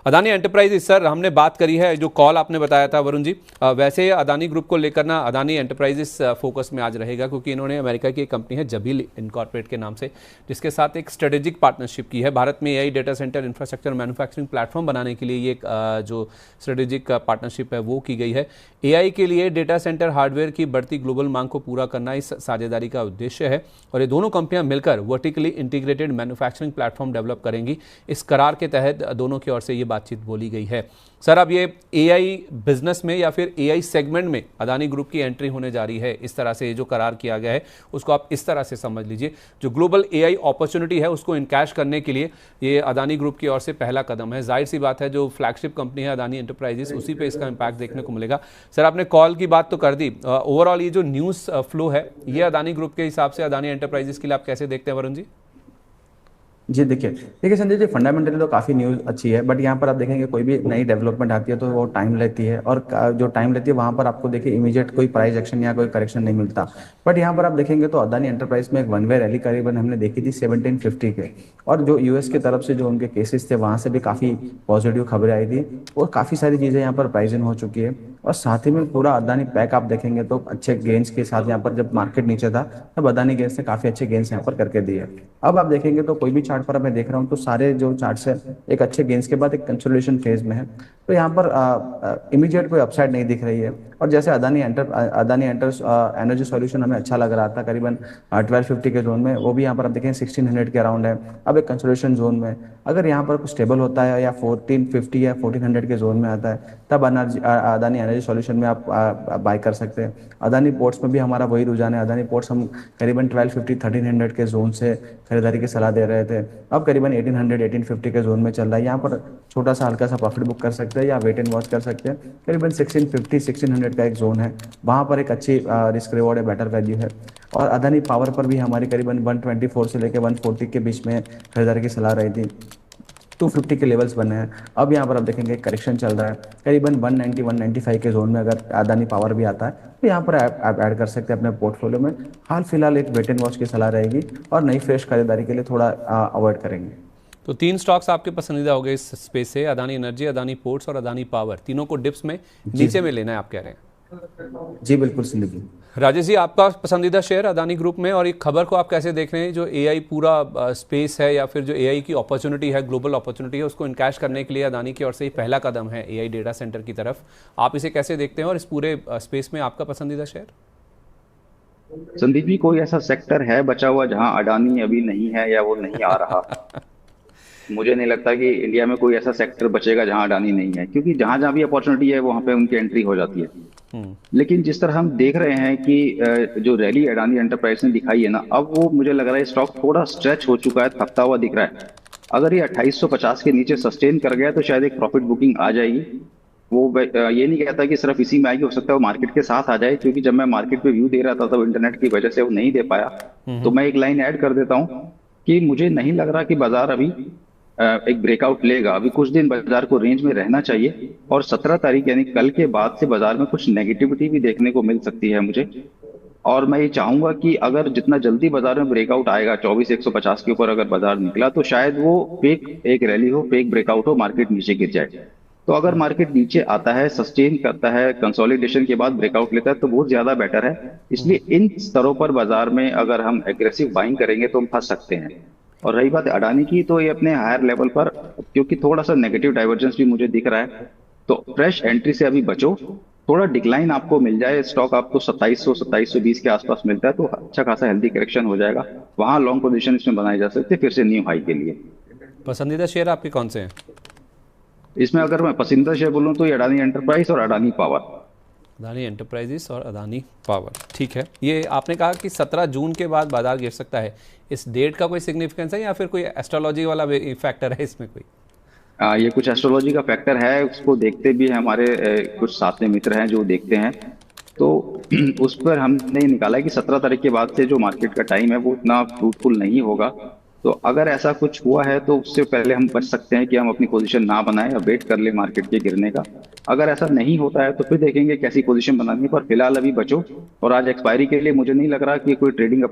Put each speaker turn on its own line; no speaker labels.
Adani enterprises, sir हमने बात करी है, जो कॉल आपने बताया था वरुण जी, वैसे अदानी ग्रुप को लेकर ना अदानी एंटरप्राइजेस फोकस में आज रहेगा, क्योंकि इन्होंने अमेरिका की एक कंपनी है जबील इनकॉर्पोरेट के नाम से, जिसके साथ एक स्ट्रेटेजिक पार्टनरशिप की है। भारत में AI data centre infrastructure manufacturing platform बनाने के लिए ये जो स्ट्रेटेजिक पार्टनरशिप है वो की गई है। एआई के लिए डेटा सेंटर हार्डवेयर की बढ़ती ग्लोबल मांग को पूरा करना इस साझेदारी का उद्देश्य है, और ये दोनों कंपनियां मिलकर vertically integrated manufacturing platform develop करेंगी। इस करार के तहत दोनों की ओर से ये बातचीत बोली गई है। सर, अब ये एआई बिजनेस में या फिर एआई सेगमेंट में अदानी ग्रुप की एंट्री होने जा रही है, इस तरह से जो करार किया गया है उसको आप इस तरह से समझ लीजिए, जो ग्लोबल एआई अपॉर्चुनिटी है उसको इनकैश करने के लिए ये अदानी ग्रुप की ओर से पहला कदम है। जाहिर सी बात है, जो फ्लैगशिप कंपनी है अदानी एंटरप्राइजेस, उसी पे इसका इम्पैक्ट देखने को मिलेगा। सर, आपने कॉल की बात तो कर दी, ओवरऑल ये जो न्यूज़ फ्लो है ये अदानी ग्रुप के हिसाब से अदानी एंटरप्राइजेस के लिए आप कैसे देखते हैं वरुण जी?
जी देखिए संजय जी, फंडामेंटली तो काफ़ी न्यूज़ अच्छी है, बट यहाँ पर आप देखेंगे कोई भी नई डेवलपमेंट आती है तो वो टाइम लेती है, और जो टाइम लेती है वहाँ पर आपको देखिए इमीडिएट कोई प्राइस एक्शन या कोई करेक्शन नहीं मिलता। बट यहाँ पर आप देखेंगे तो अदानी एंटरप्राइज में एक वन वे रैली करीबन हमने देखी थी 1750 के, और जो यूएस की तरफ से जो उनके केसेस थे वहाँ से भी काफ़ी पॉजिटिव खबरें आई थी, और काफ़ी सारी चीज़ें यहाँ पर प्राइज इन हो चुकी है। और साथ ही में पूरा अदानी पैक आप देखेंगे तो अच्छे गेंस के साथ, यहाँ पर जब मार्केट नीचे था तब अदानी गेंस ने काफ़ी अच्छे गेंस यहाँ पर करके दिए। अब आप देखेंगे तो कोई भी चार्ट पर मैं देख रहा हूँ तो सारे जो चार्ट्स है एक अच्छे गेंस के बाद एक कंसोलिडेशन फेज में है, तो यहाँ पर इमीडिएट कोई अपसाइड नहीं दिख रही है। और जैसे अदानी एंटर एनर्जी सॉल्यूशन हमें अच्छा लग रहा था करीबन 1250 के जोन में, वो भी यहाँ पर आप देखें 1600 के अराउंड है, अब एक कंसोलिडेशन जोन में। अगर यहाँ पर कुछ स्टेबल होता है या 1450 या 1400 के जोन में आता है तब अदानी एनर्जी सॉल्यूशन में आप बाय कर सकते हैं। अदानी पोर्ट्स में भी हमारा वही रुझान है। अदानी पोर्ट्स हम करीबन 1250 1300 के जोन से खरीदारी की सलाह दे रहे थे, अब करीबन 1800 1850 के जोन में चल रहा है। यहाँ पर छोटा सा हल्का सा प्रॉफिट बुक कर सकते हैं या वेट एंड वॉच कर सकते हैं। करीबन 1650 1600 का एक जोन है, वहाँ पर एक अच्छी रिस्क रिवॉर्ड है, बेटर वैल्यू है। और अदानी पावर पर भी हमारी करीबन 124 से लेकर 140 के बीच में खरीदारी की सलाह रही थी। 250 के लेवल्स बने हैं। अब यहाँ पर आप देखेंगे करेक्शन चल रहा है करीबन 190 195 के जोन में, अगर अदानी पावर भी आता है तो यहाँ पर आप ऐड कर सकते हैं अपने पोर्टफोलियो में। हाल फिलहाल एक वेट एंड वॉच की सलाह रहेगी, और नई फ्रेश खरीदारी के लिए थोड़ा अवॉइड करेंगे।
तो 3 स्टॉक्स आपके पसंदीदा हो गए इस स्पेस से, अदानी एनर्जी, अदानी पोर्ट्स और अदानी पावर, तीनों को डिप्स में
जी
नीचे में लेना है आप कह रहे हैं?
जी बिल्कुल संदीप जी।
राजेश जी, आपका पसंदीदा शेयर अदानी ग्रुप में, और एक खबर को आप कैसे देख रहे हैं, जो एआई पूरा स्पेस है या फिर जो एआई की अपॉर्चुनिटी है, ग्लोबल अपॉर्चुनिटी है, उसको इनकैश करने के लिए अदानी की ओर से ही पहला कदम है एआई डेटा सेंटर की तरफ, आप इसे कैसे देखते हैं, और इस पूरे स्पेस में आपका पसंदीदा शेयर?
संदीप जी, कोई ऐसा सेक्टर है बचा हुआ जहां अडानी अभी नहीं है या वो नहीं आ रहा? मुझे नहीं लगता कि इंडिया में कोई ऐसा सेक्टर बचेगा जहां अडानी नहीं है, क्योंकि जहां जहां भी अपॉर्चुनिटी है वहां पे उनकी एंट्री हो जाती है। लेकिन जिस तरह हम देख रहे हैं कि जो रैली अडानी एंटरप्राइज ने दिखाई है ना, अब वो मुझे लग रहा है स्टॉक थोड़ा स्ट्रेच हो चुका है, थकता हुआ दिख रहा है। अगर ये 2850 के नीचे सस्टेन कर गया तो शायद एक प्रॉफिट बुकिंग आ जाएगी। वो ये नहीं कहता कि सिर्फ इसी में आएगी, हो सकता है वो मार्केट के साथ आ जाए, क्योंकि जब मैं मार्केट पे व्यू दे रहा था तो इंटरनेट की वजह से वो नहीं दे पाया। तो मैं एक लाइन ऐड कर देता हूँ कि मुझे नहीं लग रहा कि बाजार अभी एक ब्रेकआउट लेगा। अभी कुछ दिन बाजार को रेंज में रहना चाहिए, और 17 तारीख यानी कल के बाद से बाजार में कुछ नेगेटिविटी भी देखने को मिल सकती है मुझे। और मैं ये चाहूंगा कि अगर जितना जल्दी बाजार में ब्रेकआउट आएगा, 24,150 के ऊपर अगर बाजार निकला तो शायद वो फेक एक रैली हो, फेक ब्रेकआउट हो, मार्केट नीचे गिर जाए। तो अगर मार्केट नीचे आता है, सस्टेन करता है, कंसोलिडेशन के बाद ब्रेकआउट लेता है तो बहुत ज्यादा बेटर है। इसलिए इन स्तरों पर बाजार में अगर हम एग्रेसिव बाइंग करेंगे तो हम फंस सकते हैं। और रही बात अडानी की, तो ये अपने हायर लेवल पर, क्योंकि थोड़ा सा नेगेटिव डाइवर्जेंस भी मुझे दिख रहा है, तो फ्रेश एंट्री से अभी बचो। थोड़ा डिक्लाइन आपको मिल जाए, स्टॉक आपको 2700 2720 के आसपास मिलता है तो अच्छा खासा हेल्दी करेक्शन हो जाएगा, वहां लॉन्ग पोजीशन इसमें बनाई जा सकती है फिर से न्यू हाई के लिए।
पसंदीदा शेयर आपके कौन से हैं?
इसमें अगर मैं पसंदीदा शेयर बोलूँ तो ये अडानी एंटरप्राइज और अडानी पावर।
अदानी एंटरप्राइजेस और अदानी पावर, ठीक है। ये आपने कहा कि 17 जून के बाद बाजार गिर सकता है, इस डेट का कोई सिग्निफिकेंस है या फिर कोई एस्ट्रोलॉजी वाला फैक्टर है इसमें कोई?
ये कुछ एस्ट्रोलॉजी का फैक्टर है, उसको देखते भी हैं हमारे कुछ साथ में मित्र हैं जो देखते हैं। तो उस पर हमने निकाला है कि 17 तारीख के बाद से जो मार्केट का टाइम है वो उतना फ्रूटफुल नहीं होगा। तो अगर ऐसा कुछ हुआ है तो उससे पहले हम बच सकते हैं कि हम अपनी पोजीशन ना बनाएं या वेट कर ले मार्केट के गिरने का। अगर ऐसा नहीं होता है तो फिर देखेंगे कैसी पोजीशन बनानी है, पर फिलहाल अभी बचो। और आज एक्सपायरी के लिए मुझे नहीं लग रहा कि कोई ट्रेडिंग